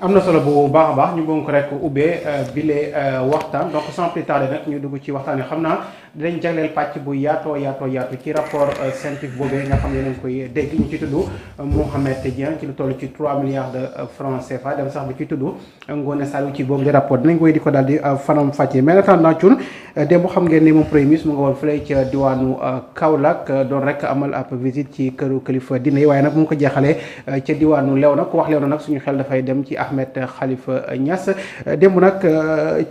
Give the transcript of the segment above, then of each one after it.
am na solo bu baax a baax ñu ngi ko rek ubbee bile waxtaan donc sans plus tarder nag ñu dugg ci waxtaan yi xam naa dinañ jagleel pàcc bu yaatoo ci rapport scientifique boobee nga xam ne nañ koy dégg ñu ci tudd Mouhamed Dieng ci lu toll ci 3 milliards de francs CFA dem sax bi ci tudd Ngoné Saliou ci boobu di rapport dinañ koy di ko daal di fanam fàccee mais nag naa cun démb xam ngeen ni moom premier ministre mu nga woon fële ca diwaanu Kaolack doon rek amal ab visite ci këru kilifa diine yi waaye nag mu ngi ko jeexalee ca diwaanu Léona ku wax Léona nag suñu xel dafay dem ci Ahmed Khalifa Niass démb nag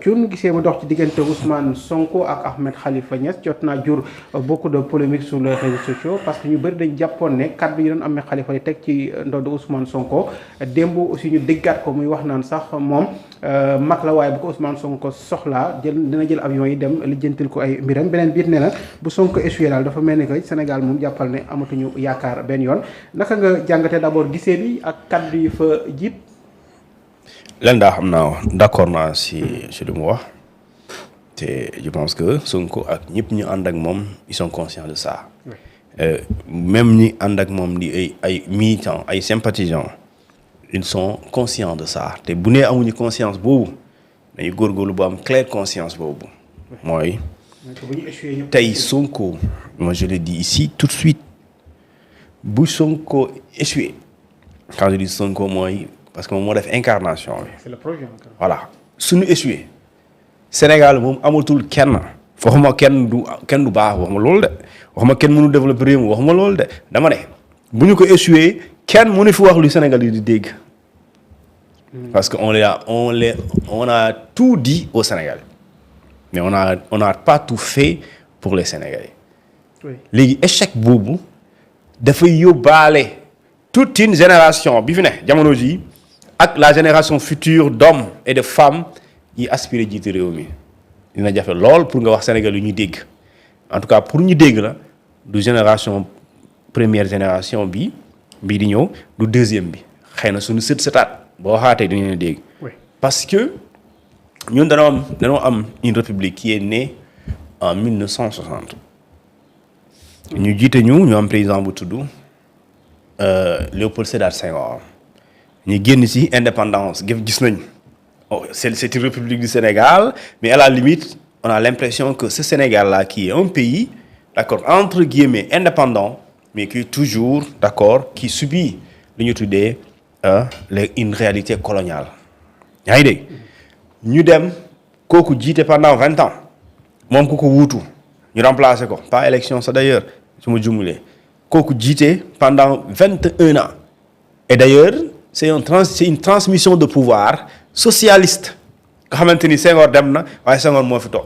cun gisee ma dox ci diggante Ousmane Sonko ak Ahmed Khalifa Niass jot naa jur beaucoup de polémiques sur les réseaux sociaux parce que ñu bëri dañ jàppoon ne kaddu yi doon Ahmed Khalifa di teg ci ndodd Ousmane Sonko démb aussi ñu déggaat ko muy wax naan sax moom mag la waaye bu ko Ousmane Sonko soxlaa dina jël avion yi dem lijjantil ko ay mbiram beneen biir ne na bu Sonko échoué daal dafa mel ni que Sénégal moom jàppal ne amatuñu yaakaar benn yoon naka nga jàngatee d'abord gisee bi ak kaddu yi fa jiit. len daa xam naa d'accord naa si li mu wax te je pense que Sonko ak ñëpp ñu ànd ak moom ils sont conscients de ça. Même ñi ànd ak moom di ay militants ay sympathisants ils sont conscients de ça te bu nee amuñu conscience boobu dañuy góorgóorlu bu am claire conscience boobu mooy tey Sonko moi je le dis ici tout de suite bu Sonko échoué quand je dis Sonko mooy parce que moom moo def incarnation bi. C'est le projet. Voilà suñu échoué Sénégal moom amatul kenn waxuma kenn du baax waxuma loolu de waxuma kenn mënu développer réew mi waxuma loolu de dama ne bu ñu ko échoué kenn mënu fi wax lu Sénégal yi di dégg parce que on a tout dit au Sénégal mais on a pas tout fait pour les Sénégalais. léegi échec boobu dafay yóbbaale toute une génération bi fi ne jamono ji ak la génération future d'hommes et de femmes yi aspiré jiite réew mi dina jafe lool pour nga wax Sénégal yu ñuy dégg en tout cas pour ñu dégg la du génération première génération bii di ñëw du deuxième bi xëy na suñu sëtaat boo waxaatee dinañ leen dégg. parce que ñun dañoo am une république qui est née en 1960 ñu jiite ñu am président bu tudd Léopold Sédar Senghor ñu génn ci indépendance gis nañ. C'est une république du Sénégal, mais à la limite, on a l'impression que ce Sénégal-là, qui est un pays, d'accord, entre guillemets, indépendant, mais qui est toujours, d'accord, qui subit une réalité coloniale. Yaa ngi dégg ñu dem kooku jiite pendant 20 ans moom ku ko wuutu ñu remplacé ko pas élection ça d'ailleurs su ma jumulee kooku jiite pendant 21 ans et d'ailleurs c'est une transmission de pouvoir socialiste nga xamante ni Senghor dem na waaye Senghor moo fi toog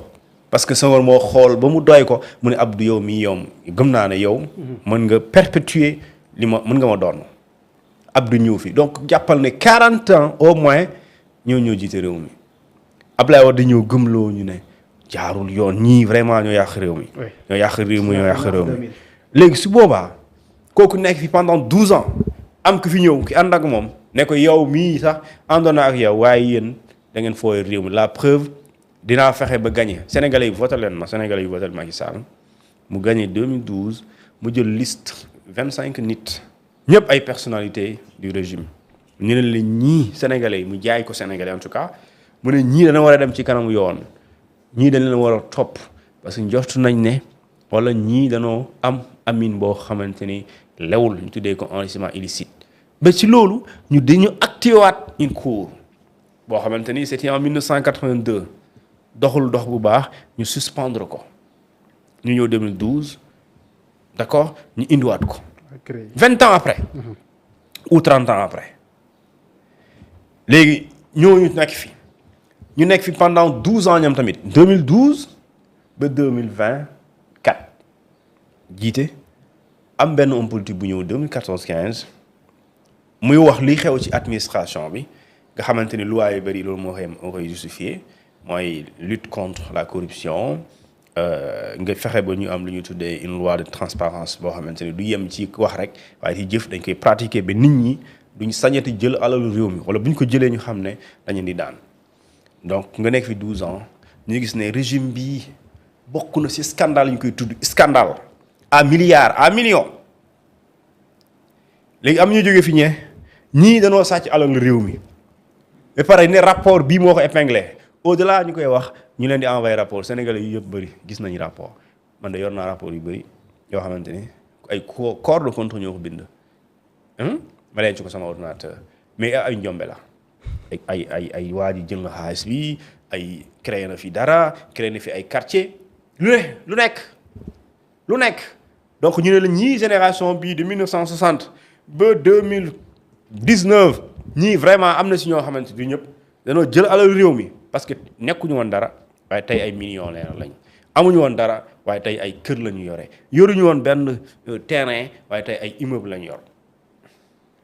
parce que Senghor moo xool ba mu doy ko mu ne Abdou yow mii yow gëm naa ne yow mën nga perpétuer mën nga ma doon Abdou ñëw fi donc jàppal ne 40 ans au moins ñoo jiite réew mi Ablaye Wade ñëw gëmloo ñu ne jaarul yoon ñii vraiment ñoo yàq réew mi ñoo yàq réew mi léegi su boobaa kooku nekk fi pendant 12 ans am ku fi ñëw ki ànd ak moom ne ko yow mii sax àndoon na ak yow waaye yéen da ngeen fooy réew mi la preuve dinaa fexe ba gagné Sénégalais yi voté leen ma Sénégalais yi voté Macky Sall mu gagné 2012 mu jël liste 25 nit ñëpp ay personnalités du régime ñu ne la ñii Sénégalais yi mu jaay ko Sénégalais en tout cas mu ne ñii dana war a dem ci kanamu yoon ñii dañ leen war a topp parce que njortu nañ ne wala ñii danoo am amin boo xamante ni lewul ñu tuddee ko enrichissement illicite. ba ci loolu ñu dañu actiwaat une cour boo xamante ni c'était en 1982 doxul dox bu baax ñu suspendre ko ñu ñëw 2012 d'accord ñu indiwaat ko 20 ans après ou 30 ans après léegi ñooñu nekk fi pendant 12 ans ñoom tamit 2012 ba 2024 jiite am benn homme politique bu ñëw 2014-15 muy wax li xew ci administration bi nga xamante ni loi yu bëri loolu moo koy justifié mooy lutte contre la corruption nga fexe ba ñu am lu ñu tuddee une loi de transparence boo xamante ni du yem ci wax rek waaye ci jëf dañ koy pratiquer ba nit ñi duñ sañati jël alalu réew mi wala bu ñu ko jëlee ñu xam ne dañu di daan donc nga nekk fi 12 ans ñu gis ne régime bi bokk na ci scandale ñu koy tudd scandale à milliards à millions léegi am ñu jógee fi ñii dañoo sàcc alal réew mi ba pare ne rapport bii moo ko épinglé au-delà ñu koy wax ñu leen di envoyé rapport sénégalais yu yëpp bëri gis nañu rapport man de yor naa rapport yu bëri yoo xamante ni ay corps de contrôle ñoo ko bind. ma leen ci ko sama ordinateur mais ay njombe la ay waa ji jël na xaalis bi ay créé na fi dara créé na fi ay quartier lu nekk donc ñu ne la ñii génération bii de 1960 ba 2019 ñii vraiment am na si ñoo xamante du ñëpp dañoo jël alal réew mi parce que nekkuñu woon dara waaye tey ay millionnaire lañ amuñu woon dara waaye tey ay kër la ñu yore yoruñu woon benn terrain waaye tey ay immeuble lañ yor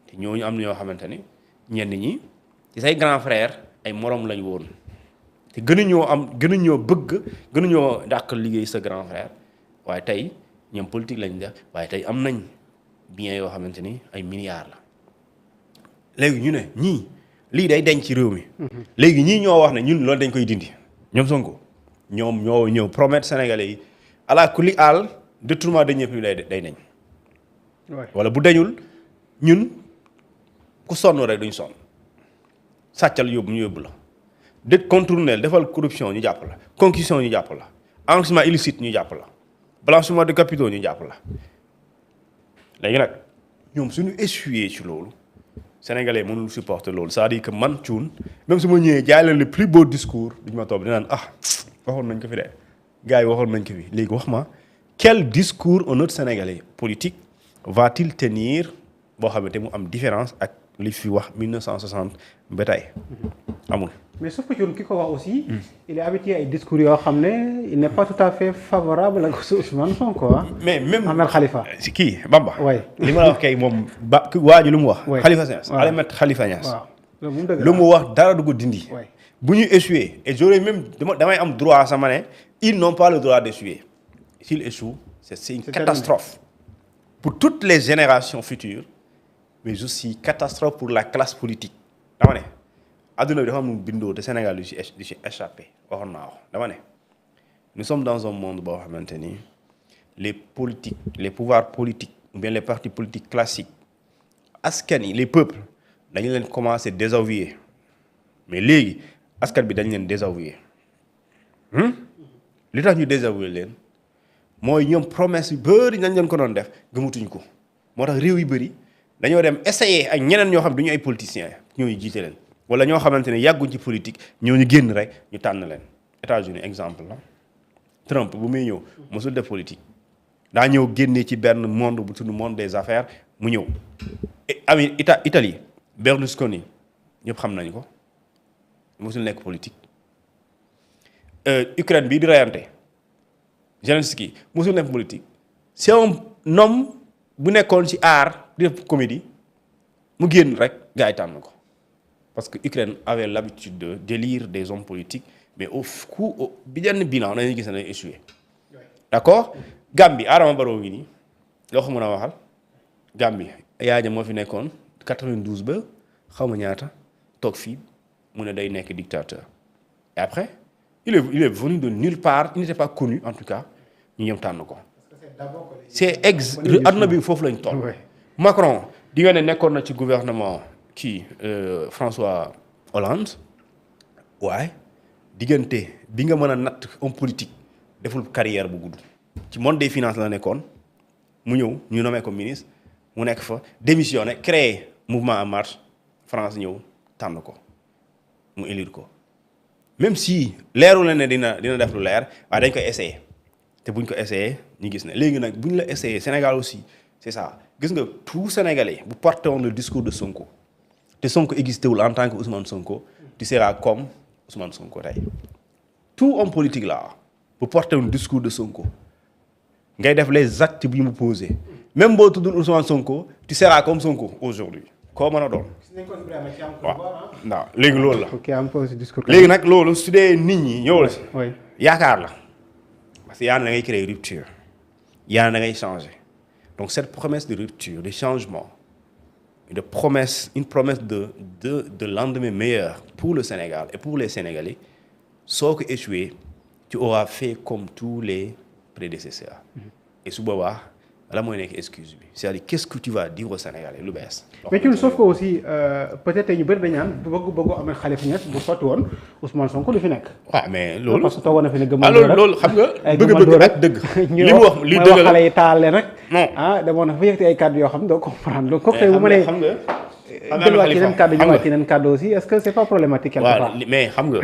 te ñooñu am na ñoo xamante ni ñenn ñi ci say grand frère ay morom lañ woon te gënuñoo bëgg gënuñoo dàq liggéey sa grand frère waaye tey ñoom politique lañ def waaye tey am nañ bien yoo xamante ni ay milliards la léegi ñu ne ñii lii day denc ci réew mi. léegi ñii ñoo wax ne ñun loolu dañ koy dindi ñoom Sonko ñoom ñoo ñëw promettre Sénégalais yi ala kulli aal détournement de deniers publics day nañ. wala bu dañul ñun ku sonn rek duñ sonn sàccal yóbbu ñu yóbbu la. contournel defal corruption ñu jàpp la concussion ñu jàpp la enrichissement illicite ñu jàpp la blanchiment de capitaux ñu jàpp la léegi nag ñoom suñu essuyé ci loolu sénégalais mënul supporter loolu c'est-à-dire que man Thioune même su ma ñëwee jaay leen le plus beau discours duñu ma toog dinaan waxoon nañ ko fi de gars yi waxoon nañ ko fi léegi wax ma quel discours un autre sénégalais politique va-t-il tenir boo xamante mu am différence ak li fi wax 1960 ba tey amul. mais sauf que ki ko wax aussi. il est habitué ay discours yoo xam ne il n'est pas tout à fait favorable ak Ousmane Sonko mais même Ahmed Khalifa. si kii Bamba. waay li ma la wax kay moom waa ji lu mu wax. waay Khalifa Niass waaw Ahmed Khalifa Niass. waaw lu mu wax dara du ko dindi. waay bu ñu échoué et j'aurais même damay am droit sama ne ils n'ont pas le droit d'échouer s'ils échouent c'est une catastrophe pour toutes les générations futures mais aussi catastrophe pour la classe politique dama ne. adduna bi dafa am bindoo te Sénégal du ci échappé waxoon naa ko dama ne nous sommes dans un monde boo xamante ni les pouvoirs politiques ou bien les partis politiques classiques askan yi les peuples dañu leen commencé désavouer mais léegi askan bi dañu leen désavouer li tax ñu désavouer leen mooy ñoom promesse yu bëri dañ leen ko doon def gëmatuñ ko moo tax réew yu bëri dañoo dem essayer ak ñeneen ñoo xam du ñu ay politiciens ñooñu jiite leen. wala ñoo xamante ne yàgguñ ci politique ñoo ñu génn rek ñu tànn leen États-Unis exemple la Trump bu muy ñëw mosul def politique daa ñëw génnee ci benn monde bu tudd monde des affaires mu ñëw. ami Italie Berlusconi ñëpp xam nañ ko mosul nekk politique. Ukraine bii di reyante Zelensky mosul nekk politique c'est un homme bu nekkoon ci art di def comédie mu génn rek gars yi tànn ko. Parce que Ukraine avait l'habitude de d'élire des hommes politiques mais au benn bilan dañuy gis ne dañuy échoué. d'accord Gambie Adama Barrow ngi nii loo xam mën a waxal Gambie Yaya Jammeh moo fi nekkoon 92 ba xaw ma ñaata toog fii mu ne day nekk dictateur et après il est venu de nulle part il n'était pas connu en tout cas ñu ñëw tànn ko. c'est adduna bi foofu lañ toll. Macron di nga ne nekkoon na ci gouvernement. kii François Hollande waaye diggante bi nga mën a natt homme politique deful carrière bu gudd ci monde des finances la nekkoon mu ñëw ñu nommé ko ministre mu nekk fa démissionné créé mouvement en marche France ñëw tànn ko mu élire ko même si leeru la ne dina def lu leer waaye dañ koy essayer te buñ ko essayer ñu gis ne léegi nag buñ la essayer Sénégal aussi c'est ça gis nga tout Sénégalais bu porté woon le discours de Sonko te Sonko existé wul en tant que Ousmane Sonko tu seras comme Ousmane Sonko tey tout homme politique là bu porter un discours de Sonko ngay def les actes bi mu posé même boo tuddul Ousmane Sonko tu seras comme Sonko aujourd'hui koo mën a doon. waaw léegi loolu la. léegi nag loolu su dee nit ñi ñëw la si. yaakaar la parce que yaa ne da ngay créer rupture yaa ne da ngay changer donc cette promesse de rupture de changement. Une promesse de lendemain meilleur pour le Sénégal et pour les Sénégalais soo ko échoué tu auras fait comme tous les prédécesseurs et su boobaa la mooy nekk excuse bi c'est-à-dire qu'est-ce que tu vas dire aux Sénégalais lu bees. mais ci sauf que aussi peut-être ñu bëri dañu naan bëgg amee Khalifa Niass bu sotti woon Ousmane Sonko du fi nekk. waaw mais loolu parce que toogoon na fi ne gëmmal dóor loolu xam nga bëgg-bëgg ak dëgg. li mu wax li dëgg la xale yi taal leen rek. non demoon na fa yëkkati ay kàddu yoo xam ne doo comprendre donc kooku tey bu ma nee xam nga delluwaat ci yeneen kàddu ñëwaat ci yeneen kàddu aussi est-ce que c'est pas problématique quelque part. waaw mais xam nga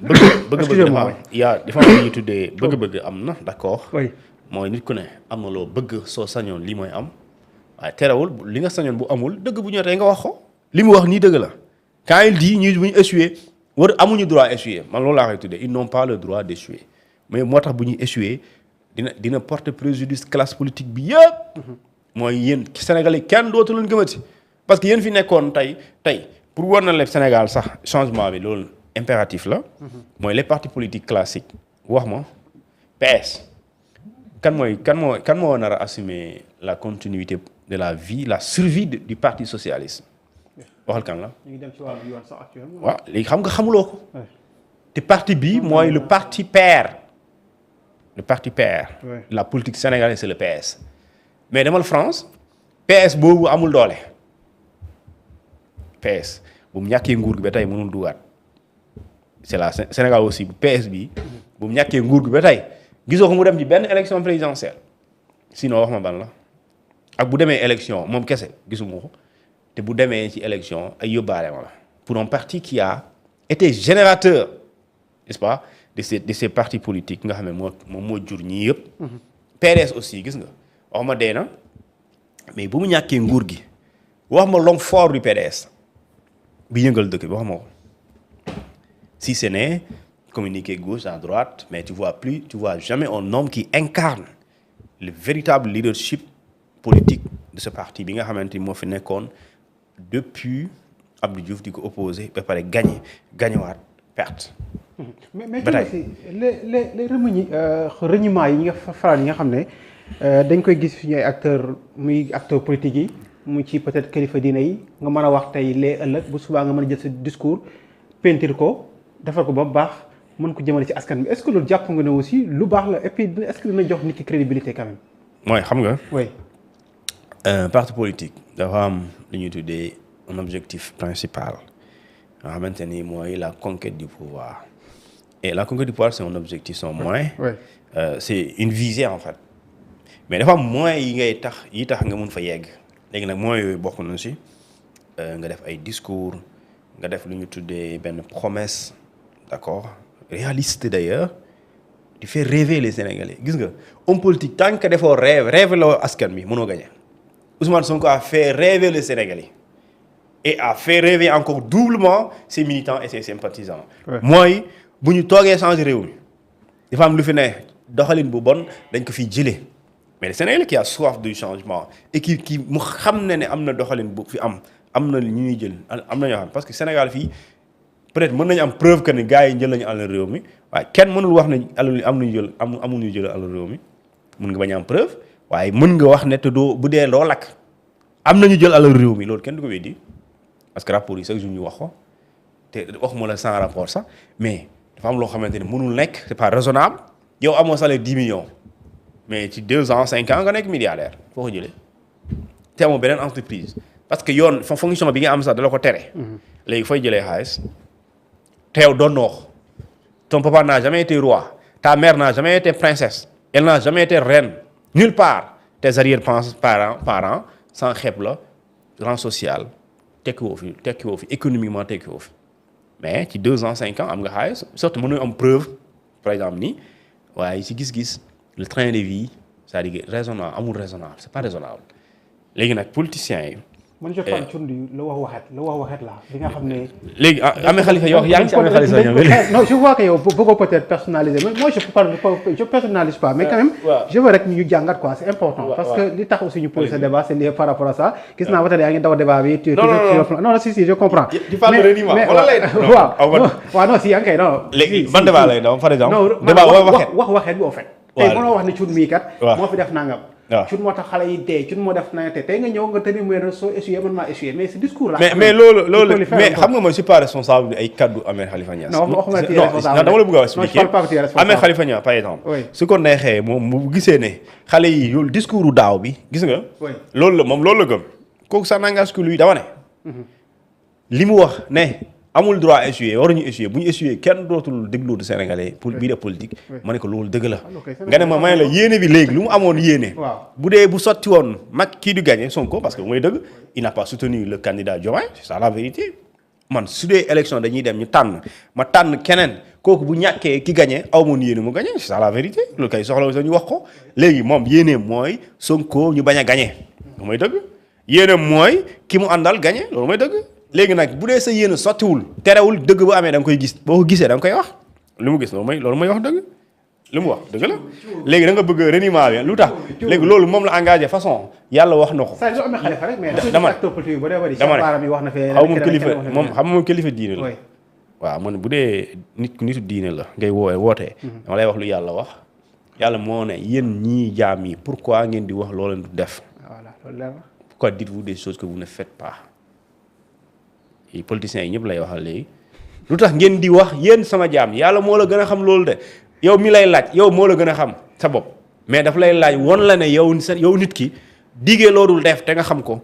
bëgg-bëgg dafa am lu ñuy tuddee bëgg-bëgg am na d'accord. oui mooy nit ku ne am na loo bëgg soo sañoon lii mooy am waaye terewul li nga sañoon bu amul dëgg bu ñëwee nga wax ko. li mu wax nii dëgg la quand il dit ñu bu ñu échoué amuñu droit échouer man loolu laa koy tuddee ils n'ont pas le droit d'échouer mais moo tax bu ñuy échouer dina porter préjudice classe politique bi yëpp. mooy yéen Sénégalais kenn dootu leen gëmati parce que yéen fi nekkoon tey pour war na le Sénégal sax changement bi loolu impératif la. mooy les partis politiques classiques wax ma PS. kan moo nar a assumer la continuité de la vie la survie du parti socialiste waxal kan la. ñu ngi dem ci wàllu yoon sax actuellement. waaw léegi xam nga xamuloo ko. te parti bi mooy le parti père. le parti père. la politique sénégalaise c'est le PS. mais demal France PS boobu amul doole. PS bu mu ñàkkee nguur gi ba tey mënul dugaat c'est la Sénégal aussi bu PS bi bu mu ñàkkee nguur gi ba tey. gisoo ko mu dem ci benn élection présidentielle sinon wax ma ban la ak bu demee élection moom kese gisuma ko te bu demee ci élection ay yóbbaale ma la pour un parti qui a été générateur n'est-ce pas de ces partis politiques nga xam ne moom moo jur ñii yëpp. PDS aussi gis nga wax ma dee na mais bu mu ñàkkee nguur gi wax ma l'homme fort du PDS bi yëngal dëkk bi wax ma ko si ce n'est communiquer gauche à droite mais tu vois jamais un homme qui incarne le véritable leadership politique de ce parti bi nga xamante ni moo fi nekkoon depuis Abdou Diouf di ko opposé ba pare gagnewaat perte. mais aussi les remaniements yi nga faral yi nga xam ne dañ koy gis suñu ay acteurs muy acteurs politiques yi mu ci peut-être kilifa diine yi nga mën a wax tey lee ëllëg bu subaa nga mën a jël sa discours peinture ko defar ko ba mu baax. mën ko jëmale ci askan bi est-ce que loolu jàpp nga ne aussi lu baax la et puis est-ce que dina jox nit ki crédibilité quand même. mooy xam nga. oui. parti politique dafa am lu ñuy tuddee un objectif principal nga xamante ni mooy la conquête du pouvoir et la conquête du pouvoir c'est un objectif son moyen. oui c'est une visée en fait mais dafa am moyens yi tax nga mun fa yegg léegi nag moyens yooyu bokk na ci nga def ay discours nga def lu ñu tuddee benn promesse d'accord. réaliste d'ailleurs di faire rêver les Sénégalais gis nga homme politique tant que defoo rêve la askan bi mënoo gagner Ousmane Sonko a fait rêver les Sénégalais et a fait rêver encore doublement ses militants et ses sympathisants. mooy bu ñu toogee changer réew mi dafa am lu fi ne doxalin bu bon dañ ko fiy jëlee mais le Sénégalais qui a soif du changement et qui mu xam ne am na doxalin bu fi am na ñu ñuy jël am na ñoo xam parce que Sénégal fii. peut-être mën nañu am preuve que ni gars yi jël nañu alal réew mi waaye kenn mënul wax ne alal amuñu jël alal réew mi mën nga bañ am preuve waaye mën nga wax ne te doo bu dee loo lakk am nañu jël alal réew mi loolu kenn du ko weddi parce que rapport yi chaque jour ñu wax ko te waxuma la sans rapport sax mais dafa am loo xamante ne mënul nekk c'est pas raisonnable yow amoo salaire 10 millions mais ci 2 ans 5 ans nga nekk milliardaire foo ko jëlee te amoo beneen entreprise parce que yoon fonction bi nga am sax da la ko tere. léegi fooy jëlee xaalis. teew doon noox ton papa n'a jamais été roi ta mère n'a jamais été princesse elle n'a jamais été reine nulle part tes arrière-parents sans xeeb la rang social tekkiwoo fi économiquement tekkiwoo fi mais ci 2 ans 5 ans am nga xaalis surtout mën nañu am preuve par exemple ni waaye ci gis-gis le train de vie c'est-à-dire raisonnable amul raisonnable c'est pas raisonnable léegi nag politiciens yi. man je parle cundi la wax waxet la li nga xam ne. léegi Ahmed Khalifa yow yaa ngi ci Ahmed Khalifa ñoom non je vois que yow bëggoo peut-être personnaliser mais moi je personnalise pas mais quand même je veux rek ñu jàngat quoi c'est important parce que li tax aussi ñu poser ce débat c'est lié par rapport à ça gis naa ba tey yaa ngi daw débat bi non si je comprends mais waaw non si yaa ngi koy non léegi ban débat lay daw par exemple débat wax waxet bi au fait tey mënoo wax ne cuun mii kat moo fi def nangam waaw cun moo tax xale yi dee cun moo def na tey nga ñëw nga tëni muy ne soo essuyé man maa essuyé mais ce discours là mais loolu mais xam nga man je suis pas responsable ay kaddu Ahmed Khalifa Niass non waxuma ci non dama la bëgg a expliquer Ahmed Khalifa Niass par exemple su ko neexee moom mu gisee ne xale yi loolu discours daaw bi gis nga loolu la moom loolu la gëm kooku ça n'engage que lui dama ne li mu wax ne amul droit essuyer waruñu essuyer bu ñu essuyer kenn dootul déglu de Sénégalais pour bii de politique ma ne ko loolu dëgg la nga ne ma la yéene bi léegi lu mu amoon yéene bu dee bu sotti woon mag kii du gagné Sonko parce que mooy dëgg il n'a pas soutenu le candidat Diomaye c'est ça la vérité man su dee élection dañuy dem ñu tànn ma tànn keneen kooku bu ñàkkee ki gagné aw moon yéene mu gagné c'est ça la vérité loolu kay soxla sa ñu wax ko léegi moom yéene mooy Sonko ñu bañ a gagné loolu mooy dëgg yéene mooy ki mu àndal gagné loolu mooy dëgg léegi nag bu dee sa yéene sottiwul terewul dëgg bu amee da nga koy gis boo ko gisee da nga koy wax li mu gis loolu mooy wax dëgg li mu wax dëgg la léegi da nga bëgg reniement bi lu tax léegi loolu moom la engagé façon yàlla wax na ko. dama xaw moom kilifa moom xam moom kilifa diine la waaw man bu dee nitu diine la ngay wootee dama lay wax lu yàlla wax yàlla moo ne yéen ñii jaam yi pourquoi ngeen di wax loo leen du def pourquoi dites-vous des choses que vous ne faites pas politiciens yi ñëpp lay waxal léegi lu tax ngeen di wax yéen sama jaam yàlla moo la gën a xam loolu de yow mi lay laaj yow moo la gën a xam sa bopp mais daf lay laaj won la ne yow nit ki diggee loodul def te nga xam ko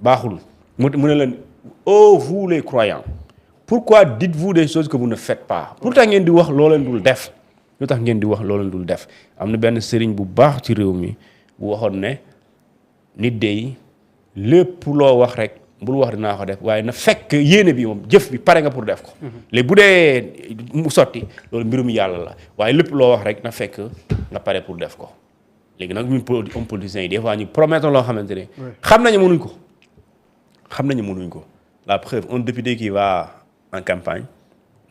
baaxul mu ne leen oh vous les croyants pourquoi dites-vous des choses que vous ne faites pas pour tax ngeen di wax loo leen dul def lu tax ngeen di wax loo leen dul def am na benn sëriñ bu baax ci réew mi bu waxoon ne nit dey lépp loo wax rek bul wax dinaa ko def waaye na fekk yéene bi moom jëf bi pare nga pour def ko léegi bu dee mu sotti loolu mbirum yàlla la waaye lépp loo wax rek na fekk nga pare pour def ko léegi nag ñun homme politiciens yi des fois ñu promettre loo xamante ne xam nañu mënuñ ko la preuve un député qui va en campagne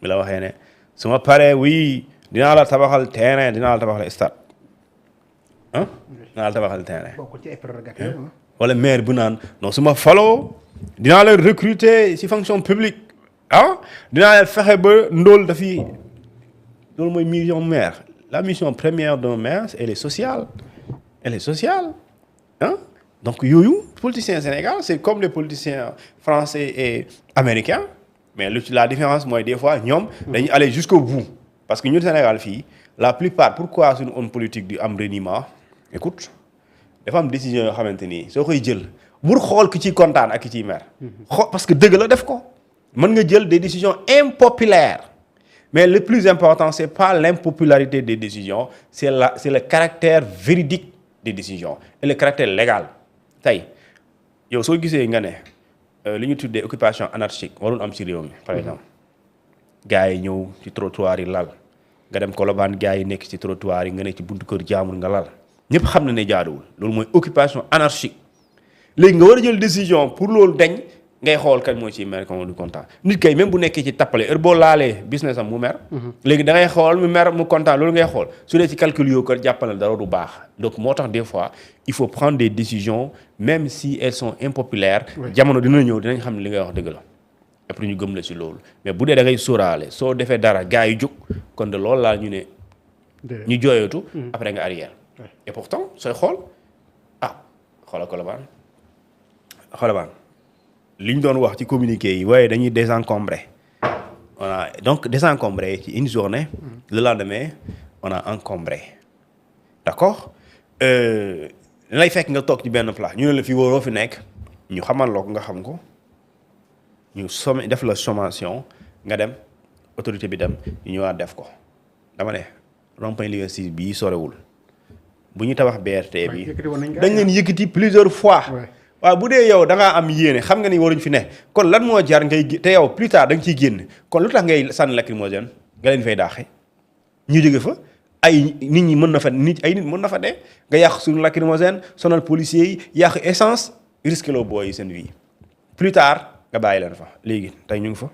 mi la waxee ne su ma paree oui dinaa la tabaxal terrain dinaa la tabaxal stade dinaa la tabaxal terrain wala maire bu naan non su ma faloo dinaa leen recruter ci fonction publique dinaa leen fexe ba ndóol dafi loolu mooy mission maire la mission première d'un maire elle est sociale donc yooyu politiciens Sénégal c'est comme les politiciens français et américains mais la différence mooy des fois ñoom dañuy aller jusqu'au bout parce que ñun Sénégal fii la plupart pourquoi suñu homme politique di am reniement écoute dafa am décision yoo xamante ni soo koy jël bur xool ki ciy kontaan ak ki ciy mer parce que dëgg la def ko mën nga jël des décisions impopulaires mais le plus important c'est pas l'impopularité des décisions c'est le caractère véridique des décisions et le caractère légal tey yow soo gisee nga ne li ñu tuddee occupation anarchique warul am ci réew mi par exemple gars yi ñëw ci trottoir yi lal nga dem Colobane gars yi nekk ci trottoir yi nga nekk ci buntu kër jaamur nga lal ñëpp xam na ne jaaduwul loolu mooy occupation anarchique léegi nga war a jël décision pour loolu dañ ngay xool kañ moo ciy mer comme du kontaan nit kay même bu nekkee ci tappale heure boo laalee business am mu mer léegi da ngay xool mu mer mu kontaan loolu ngay xool su dee ci calcul yoo ko jàppale dara du baax donc moo tax des fois il faut prendre des décisions même si elles sont impopulaires jamono dina ñëw dinañ xam ne li ngay wax dëgg la après ñu gëm la ci loolu mais bu dee da ngay sóoraale soo defee dara gars yi jóg kon de loolu laa ñu ne ñu jooyatu après nga arrière et pourtant sooy xool xoola Colobane li ñu doon wax ci communiqué yi waaye dañuy désencombrer donc désencombrer ci une journée le lendemain on a encombré d'accord lay fekk nga toog ci benn place ñu ne la fi waroo fi nekk ñu xamal loo ko nga xam ko ñu def la sommation nga dem autorité bi dem ñu ñëwaat def ko dama ne rond-point Liberté 6 bii sorewul bu ñu tabax BRT bi dañ leen yëkkati plusieurs fois waaw bu dee yow da ngaa am yéene xam nga ni waruñ fi ne kon lan moo jar ngay te yow plus tard da nga ciy génn kon lu tax ngay sànni lacrymogène nga leen fay daaxe ñu jóge fa ay nit ñi mën na fa nit mën na fa dee nga yàq suñu lacrymogène sonal policiers yi yàq essence risque loo booy yi seen vie plus tard nga bàyyi leen fa léegi tey ñu ngi fa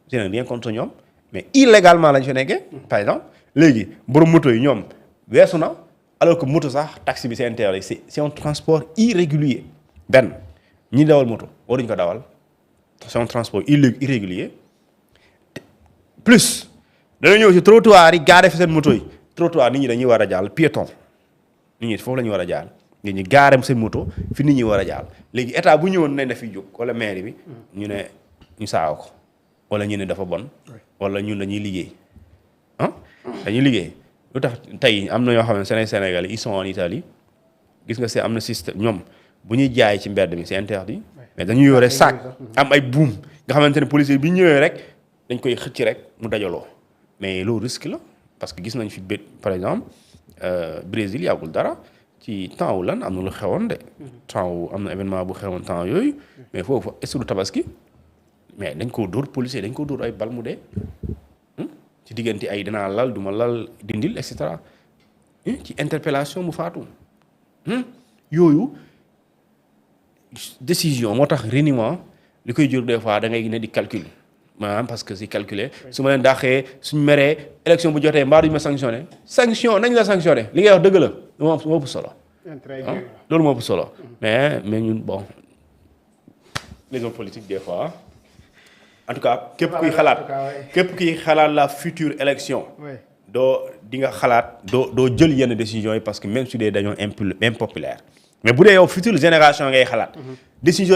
je n'ai rien contre ñoom mais illégalement lañ fa nekkee par exemple léegi borom moto yi ñoom weesu na alors que moto sax taxi bi c'est interdit c'est un transport irrégulier benn ñi dawal moto waruñu ko dawal c'est un transport irrégulier plus dana ñëw ci trottoir yi gaare fi seen moto yi trottoir nit ñi dañuy war a jàll piéton nit ñi foofu la ñu war a jàll nit ñi gaarem seen moto fi nit ñi war a jaar léegi état bu ñëwoon nañ dafiy jóg wala maire bi ñu ne ñu saaw ko wala ñu ne dafa bon wala ñun dañuy liggéey dañuy liggéey lu tax tey am na ñoo xam ne Sénégalais ils sont en Italie gis nga am na système ñoom bu ñuy jaay ci mbedd mi c'est interdit mais dañuy yore sac am ay buum nga xamante ne policier bi ñëwee rek dañ koy xëcc rek mu dajaloo mais loolu risque la parce que gis nañ fi par exemple Brésil yàggul dara ci temps wu lan am na lu xewoon de temps wu am na événement bu xewoon temps yooyu mais foofu est-ce que tabaski mais dañ koo dóor policier dañ koo dóor ay bal mu dee ci diggante ay dinaa lal duma lal dindil et cetera ci interpellation mu faatu yooyu décision moo tax reniement li koy jur des fois da ngay ne di calcul maanaam parce que si calculer su ma leen dàqee suñ meree élection bu jotee mbaa duñu ma sanctionné sanction nañ la sanctionné li ngay wax dëgg la moo ëpp solo loolu moo ëpp solo mais ñun bon les hommes politiques des fois en tout cas képp kuy xalaat la future élection doo di nga xalaat doo jël yenn décisions yi parce que même su dee dañoo impopulaire mais bu dee yow future génération ngay xalaat décision yi